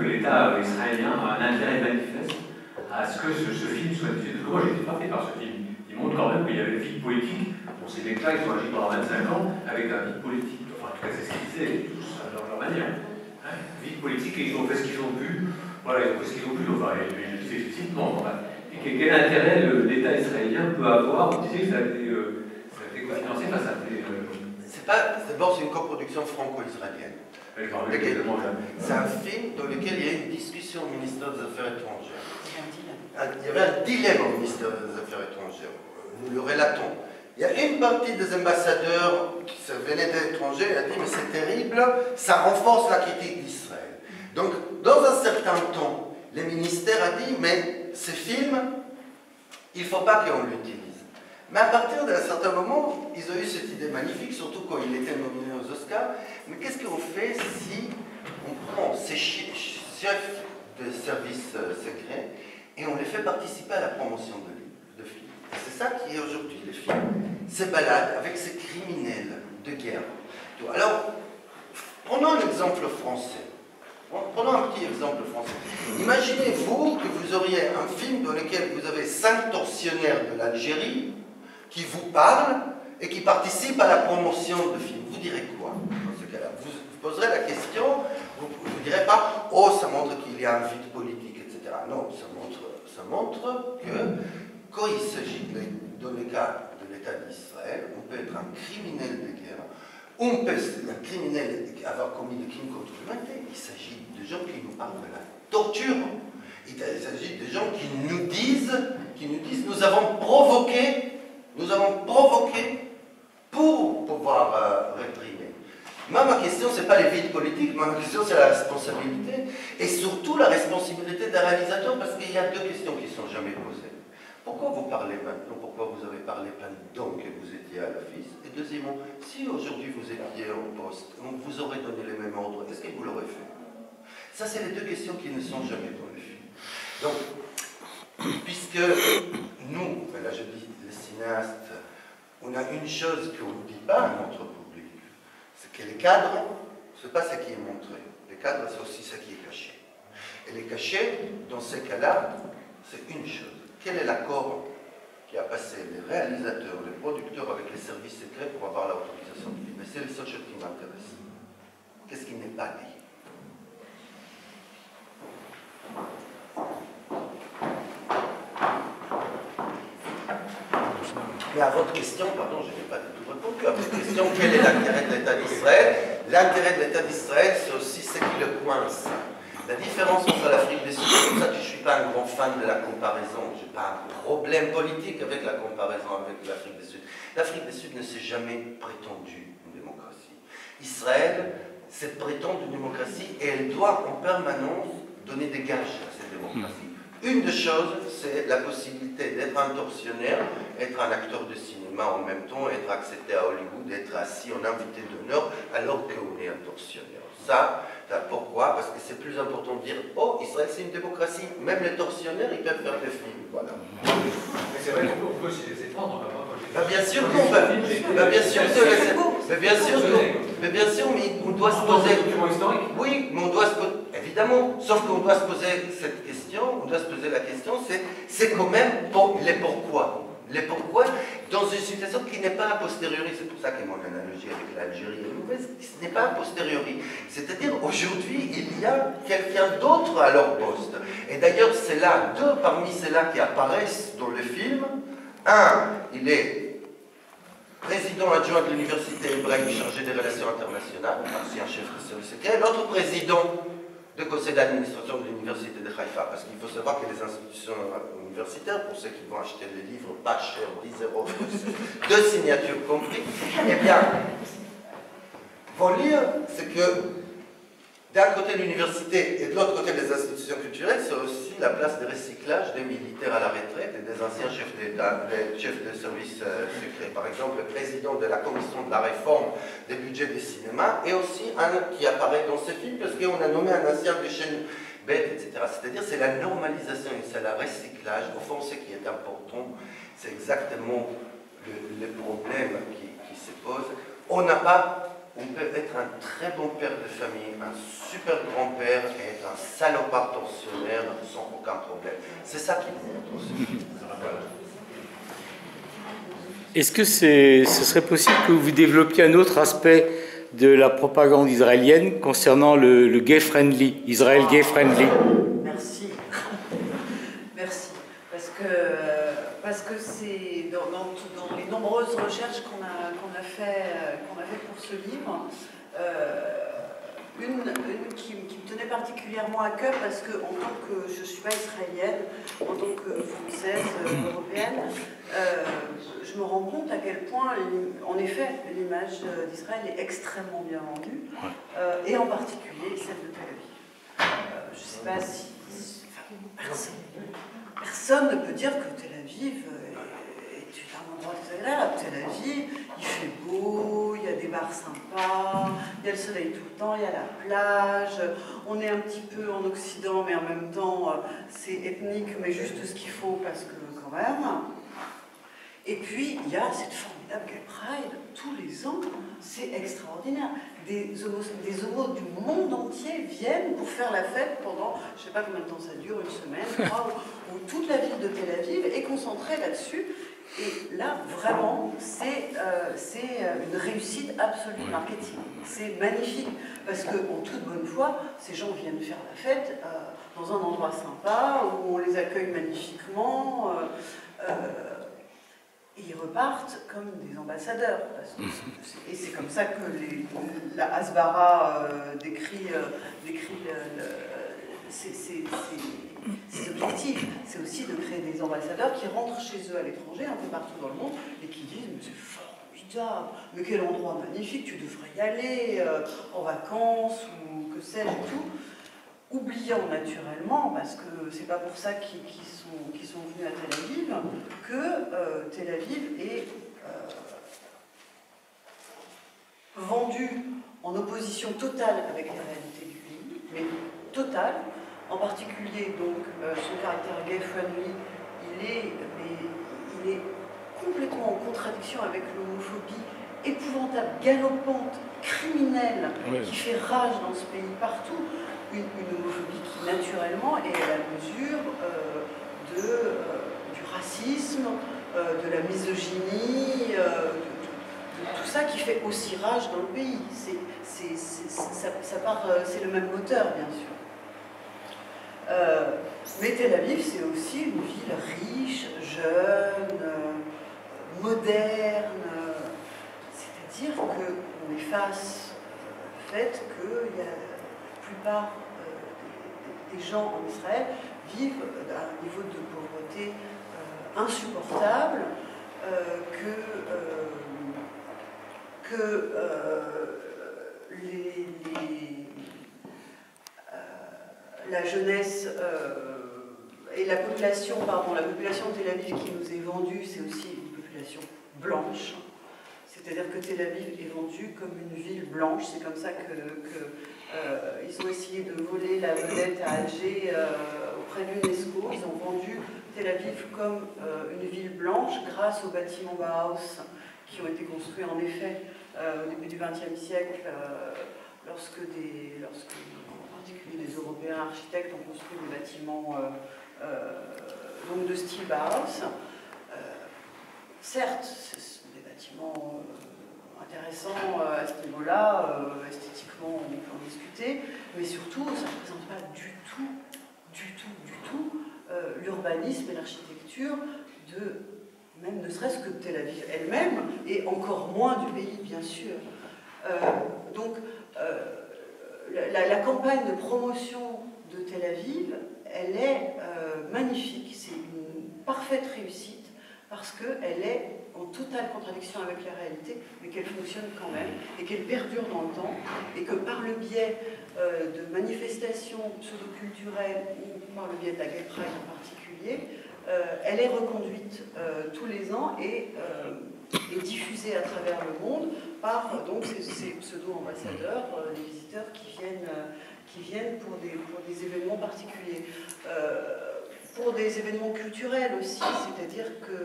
que l'État israélien a un intérêt manifeste à ce que ce film soit diffusé. Parce que moi, j'ai été frappé par ce film. Il montre quand même qu'il y avait une vie politique. Bon, ces mecs-là, ils ont agi pendant 25 ans avec un vide politique. Enfin, en tout cas, c'est ce qu'ils disaient, tous à leur manière. Hein, vide politique, et ils ont fait ce qu'ils ont pu. Voilà, ils ont fait ce qu'ils ont pu. Enfin, ils le disent explicitement. Et quel intérêt l'État israélien peut avoir? Vous disiez que ça a été cofinancé, enfin, ça a été. D'abord, c'est une coproduction franco-israélienne. C'est un film dans lequel il y a eu une discussion au ministère des Affaires étrangères. Il y avait un dilemme au ministère des Affaires étrangères. Nous le relatons. Il y a une partie des ambassadeurs qui venaient de l'étranger et a dit mais c'est terrible, ça renforce la critique d'Israël. Donc, dans un certain temps, le ministère a dit mais ce film, il ne faut pas qu'on l'utilise. Mais à partir d'un certain moment, ils ont eu cette idée magnifique, surtout quand il était nominé aux Oscars. Mais qu'est-ce qu'on fait si on prend ces chefs de services secrets et on les fait participer à la promotion de films? C'est ça qui est aujourd'hui le film. Ces balades avec ces criminels de guerre. Alors, prenons un exemple français. Prenons un petit exemple français. Imaginez-vous que vous auriez un film dans lequel vous avez 5 tortionnaires de l'Algérie qui vous parlent et qui participent à la promotion de films. Vous direz quoi dans ce cas-là? Vous poserez la question, vous ne direz pas « Oh, ça montre qu'il y a un vide politique, etc. » Non, ça montre que quand il s'agit, dans le cas de l'État d'Israël, on peut être un criminel de guerre, on peut être un criminel avoir commis des crimes contre l'humanité. Il s'agit de gens qui nous parlent de la torture. Il s'agit de gens qui nous disent nous avons provoqué pour pouvoir réprimer. Moi, ma question, ce n'est pas les vides politiques, ma question, c'est la responsabilité. Et surtout la responsabilité des réalisateurs, parce qu'il y a 2 questions qui ne sont jamais posées. Pourquoi vous parlez maintenant? Pourquoi vous avez parlé pendant que vous étiez à l'office? Et deuxièmement, si aujourd'hui vous étiez au poste, on vous aurait donné les mêmes ordres, est-ce que vous l'aurez fait? Ça, c'est les 2 questions qui ne sont jamais dans le film. Donc, puisque nous, là je dis les cinéastes, on a une chose qu'on ne dit pas à notre public, c'est que les cadres, ce n'est pas ce qui est montré. Les cadres, c'est aussi ce qui est caché. Et les cachés, dans ces cas-là, c'est une chose. Quel est l'accord qui a passé les réalisateurs, les producteurs avec les services secrets pour avoir l'autorisation du film? Et c'est la seule chose qui m'intéresse. Qu'est-ce qui n'est pas dit? Mais à votre question, pardon, je n'ai pas du tout répondu. À votre question, quel est l'intérêt de l'État d'Israël? L'intérêt de l'État d'Israël, c'est aussi ce qui le coince. La différence entre l'Afrique du Sud, c'est pour ça que je ne suis pas un grand fan de la comparaison. Je n'ai pas un problème politique avec la comparaison avec l'Afrique du Sud. L'Afrique du Sud ne s'est jamais prétendue une démocratie. Israël s'est prétendue une démocratie et elle doit en permanence donner des gages à cette démocratie. Une des choses, c'est la possibilité d'être un tortionnaire, être un acteur de cinéma en même temps, être accepté à Hollywood, être assis en invité d'honneur alors qu'on est un tortionnaire. Ça, pourquoi? Parce que c'est plus important de dire « Oh, Israël c'est une démocratie, même les tortionnaires, ils peuvent faire des films. » Voilà. Mais c'est vrai qu'on peut aussi les étendre, bien sûr qu'on peut. Bien sûr mais on doit se poser... Oui, mais on doit se poser... Évidemment, sauf qu'on doit se poser cette question, on doit se poser la question, c'est quand même les pourquoi. Les pourquoi dans une situation qui n'est pas a posteriori. C'est pour ça que mon analogie avec l'Algérie est mauvaise. Ce n'est pas a posteriori. C'est-à-dire, aujourd'hui, il y a quelqu'un d'autre à leur poste. Et d'ailleurs, c'est là, 2 parmi ceux-là qui apparaissent dans le film. Un, il est président adjoint de l'université hébraïque chargé des relations internationales, ancien chef de service secret. L'autre président du conseil d'administration de l'université de Haïfa, parce qu'il faut savoir que les institutions universitaires, pour ceux qui vont acheter les livres pas chers, 10 euros, 2 signatures compris, eh bien, vont lire, c'est que d'un côté l'université et de l'autre côté les institutions culturelles, c'est aussi la place de recyclage des militaires à la retraite et des anciens chefs d'État, des chefs de services secrets. Par exemple, le président de la commission de la réforme des budgets du cinéma et aussi un qui apparaît dans ce film parce qu'on a nommé un ancien de chaîne bête, etc. C'est-à-dire c'est la normalisation et c'est le recyclage. Au fond, ce qui est important, c'est exactement le problème qui se pose. On n'a pas On peut être un très bon père de famille, un super grand-père et être un salopard tortionnaire sans aucun problème. C'est ça qui compte. Est-ce que ce serait possible que vous développiez un autre aspect de la propagande israélienne concernant le gay-friendly, Israël gay-friendly? Merci. Merci. Parce que c'est dans les nombreuses recherches qu'on a fait pour ce livre, une qui me tenait particulièrement à cœur, parce que en tant que je ne suis pas israélienne, en tant que française, européenne, je me rends compte à quel point, en effet, l'image d'Israël est extrêmement bien vendue, et en particulier celle de Tel Aviv. Je ne sais pas si... Personne ne peut dire que Tel Aviv est un endroit désagréable. Tel Aviv, il fait beau, il y a des bars sympas, il y a le soleil tout le temps, il y a la plage, on est un petit peu en Occident, mais en même temps, c'est ethnique, mais juste ce qu'il faut, parce que quand même... Et puis, il y a cette formidable Gay Pride, tous les ans, c'est extraordinaire. Des homos du monde entier viennent pour faire la fête pendant, je ne sais pas combien de temps ça dure, une semaine, 3, où toute la ville de Tel Aviv est concentrée là-dessus. Et là, vraiment, c'est une réussite absolue de marketing. C'est magnifique, parce qu'en toute bonne foi, ces gens viennent faire la fête dans un endroit sympa, où on les accueille magnifiquement, et ils repartent comme des ambassadeurs. Et c'est comme ça que la Hasbara décrit ses objectifs. C'est aussi de créer des ambassadeurs qui rentrent chez eux à l'étranger, un peu partout dans le monde, et qui disent « mais c'est formidable, mais quel endroit magnifique, tu devrais y aller en vacances, ou que sais-je et tout », oubliant naturellement, parce que c'est pas pour ça qu'ils sont venus à Tel Aviv, que Tel Aviv est vendu en opposition totale avec les réalités du pays, mais totale, en particulier donc son caractère gay-friendly, il est complètement en contradiction avec l'homophobie épouvantable, galopante, criminelle, qui fait rage dans ce pays partout. Une homophobie qui, naturellement, est à la mesure du racisme, de la misogynie, de tout ça qui fait aussi rage dans le pays. C'est le même moteur, bien sûr. Mais Tel Aviv, c'est aussi une ville riche, jeune, moderne. C'est-à-dire qu'on est face au fait qu'il y a la plupart des gens en Israël vivent à un niveau de pauvreté insupportable, la jeunesse et la population de Tel Aviv qui nous est vendue, c'est aussi une population blanche. C'est-à-dire que Tel Aviv est vendue comme une ville blanche. C'est comme ça ils ont essayé de voler la vedette à Alger auprès de l'UNESCO. Ils ont vendu Tel Aviv comme une ville blanche grâce aux bâtiments Bauhaus qui ont été construits en effet au début du XXe siècle, lorsque en particulier des Européens architectes ont construit des bâtiments donc de style Bauhaus. Certes, ce sont des bâtiments intéressants à ce niveau-là, esthétiquement on peut en discuter, mais surtout ça ne représente pas du tout l'urbanisme et l'architecture même ne serait-ce que de Tel Aviv elle-même, et encore moins du pays, bien sûr. Donc, la campagne de promotion de Tel Aviv, elle est magnifique, c'est une parfaite réussite, parce qu'elle est en totale contradiction avec la réalité, mais qu'elle fonctionne quand même, et qu'elle perdure dans le temps, et que par le biais de manifestations pseudo-culturelles, ou par le biais de la Gay Pride en particulier, elle est reconduite tous les ans et diffusée à travers le monde par donc, ces pseudo-ambassadeurs, les visiteurs qui viennent pour des événements particuliers. Pour des événements culturels aussi, c'est-à-dire que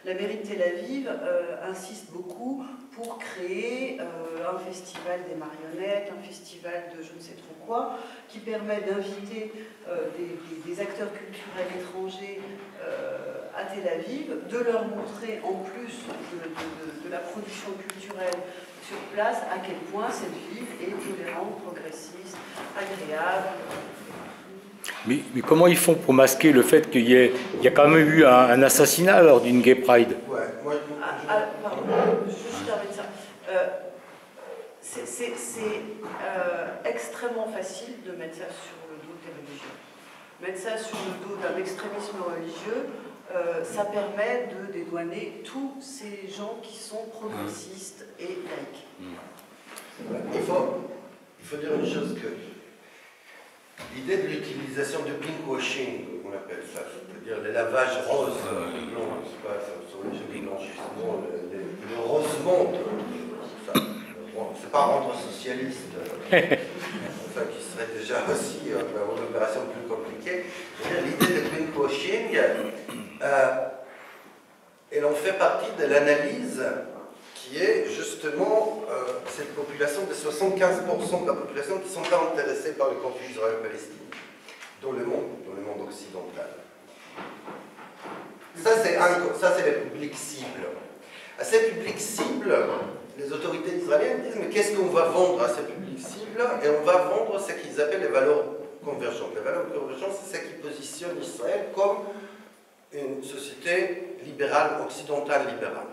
la mairie de Tel Aviv insiste beaucoup pour créer un festival des marionnettes, un festival de je ne sais trop quoi, qui permet d'inviter des acteurs culturels étrangers à Tel Aviv, de leur montrer en plus de la production culturelle sur place à quel point cette ville est tolérante, progressiste, agréable. Mais comment ils font pour masquer le fait qu'il y a quand même eu un assassinat lors d'une Gay Pride? Ouais, moi, pardon, juste terminer ça. C'est extrêmement facile de mettre ça sur le dos des religieux. Mettre ça sur le dos d'un extrémisme religieux, ça permet de dédouaner tous ces gens qui sont progressistes et laïcs. Il faut dire une chose que l'idée de l'utilisation du pinkwashing, on appelle ça, c'est-à-dire le lavage rose, non, c'est pas ça, sur les jeux blanchissement, le rose monde, c'est pas rendre socialiste, ça qui serait déjà aussi une opération plus compliquée. L'idée de pinkwashing, elle en fait partie de l'analyse qui est justement cette population de 75% de la population qui ne sont pas intéressés par le conflit israélo-palestinien dans le monde occidental. Ça, c'est les publics cibles. À ces publics cibles, les autorités israéliennes disent mais qu'est-ce qu'on va vendre à ces publics cibles? Et on va vendre ce qu'ils appellent les valeurs convergentes. Les valeurs convergentes, c'est ce qui positionne Israël comme une société libérale, occidentale libérale.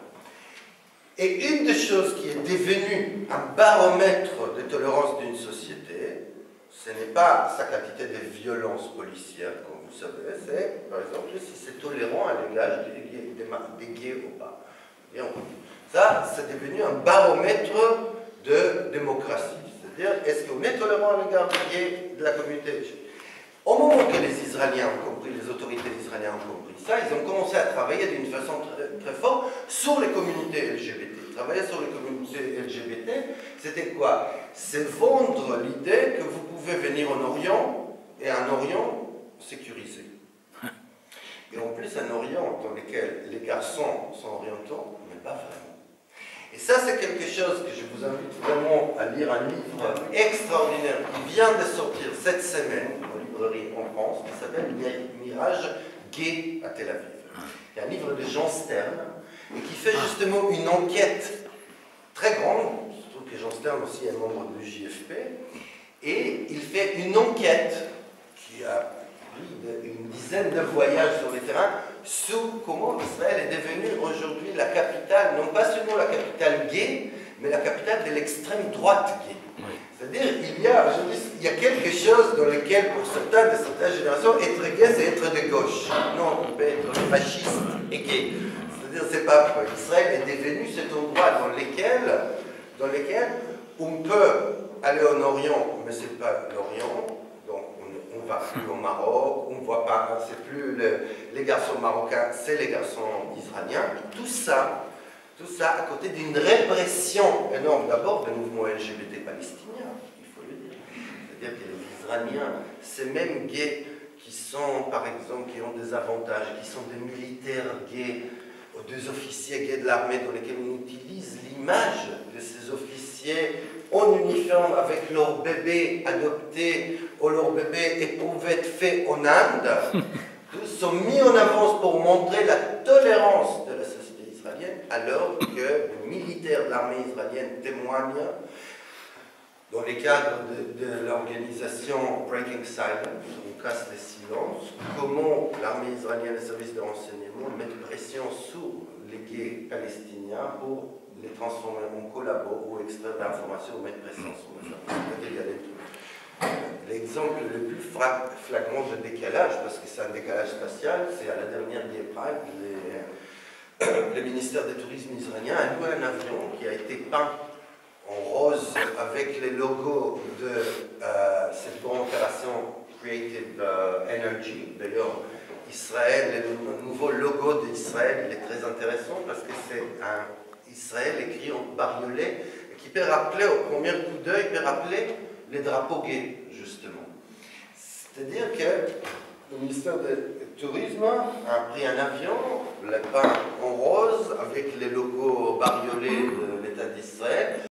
Et une des choses qui est devenue un baromètre de tolérance d'une société, ce n'est pas sa quantité de violence policière, comme vous savez, c'est par exemple si c'est tolérant à l'égard des gays ou pas. Ça, c'est devenu un baromètre de démocratie. C'est-à-dire, est-ce qu'on est tolérant à l'égard des gays de la communauté? Au moment que les Israéliens ont compris, les autorités israéliennes ont compris ça, ils ont commencé à travailler d'une façon très forte sur les communautés LGBT. Travailler sur les communautés LGBT, c'était quoi? C'est vendre l'idée que vous pouvez venir en Orient, et un Orient sécurisé. Et en plus, un Orient dans lequel les garçons sont orientaux, mais pas vraiment. Et ça, c'est quelque chose que je vous invite vraiment à lire, un livre extraordinaire qui vient de sortir cette semaine en librairie en France, qui s'appelle Mirage gay à Tel Aviv. C'est un livre de Jean Stern, et qui fait justement une enquête très grande, surtout que Jean Stern aussi est membre du JFP, et il fait une enquête qui a pris une dizaine de voyages sur le terrain sur comment Israël est devenu aujourd'hui la capitale, non pas seulement la capitale gay, mais la capitale de l'extrême droite gay. C'est-à-dire, il y a quelque chose dans lequel, pour certaines de certaines générations, être gay, c'est être de gauche. Non, on peut être fasciste et gay. C'est-à-dire, c'est pas vrai. Israël est devenu cet endroit dans lequel on peut aller en Orient, mais c'est pas l'Orient. Donc, on va plus au Maroc, on voit pas, c'est plus les garçons marocains, c'est les garçons israéliens. Tout ça à côté d'une répression énorme, d'abord, des mouvements LGBT palestiniens, il faut le dire. C'est-à-dire que les Israéliens, ces mêmes gays qui sont, par exemple, qui ont des avantages, qui sont des militaires gays, ou des officiers gays de l'armée, dans lesquels on utilise l'image de ces officiers en uniforme avec leur bébé adopté, ou leur bébé éprouvé fait en Inde, tous sont mis en avance pour montrer la tolérance de la société israélienne, alors que les militaires de l'armée israélienne témoignent dans le cadre de l'organisation Breaking Silence, on casse le silence, comment l'armée israélienne et les services de renseignement mettent pression sur les gays palestiniens pour les transformer en collabos ou extraire d'informations ou mettre pression sur les gens. L'exemple le plus flagrant de décalage, parce que c'est un décalage spatial, c'est à la dernière Gay Pride, le ministère du Tourisme israélien a loué un avion qui a été peint en rose avec les logos de cette grande opération Creative Energy. D'ailleurs, Israël, le nouveau logo d'Israël, il est très intéressant parce que c'est un Israël écrit en bariolé et qui peut rappeler, au premier coup d'œil, peut rappeler les drapeaux gays, justement. C'est-à-dire que le ministère du Tourisme a pris un avion, l'a peint en rose avec les logos bariolés de l'État d'Israël.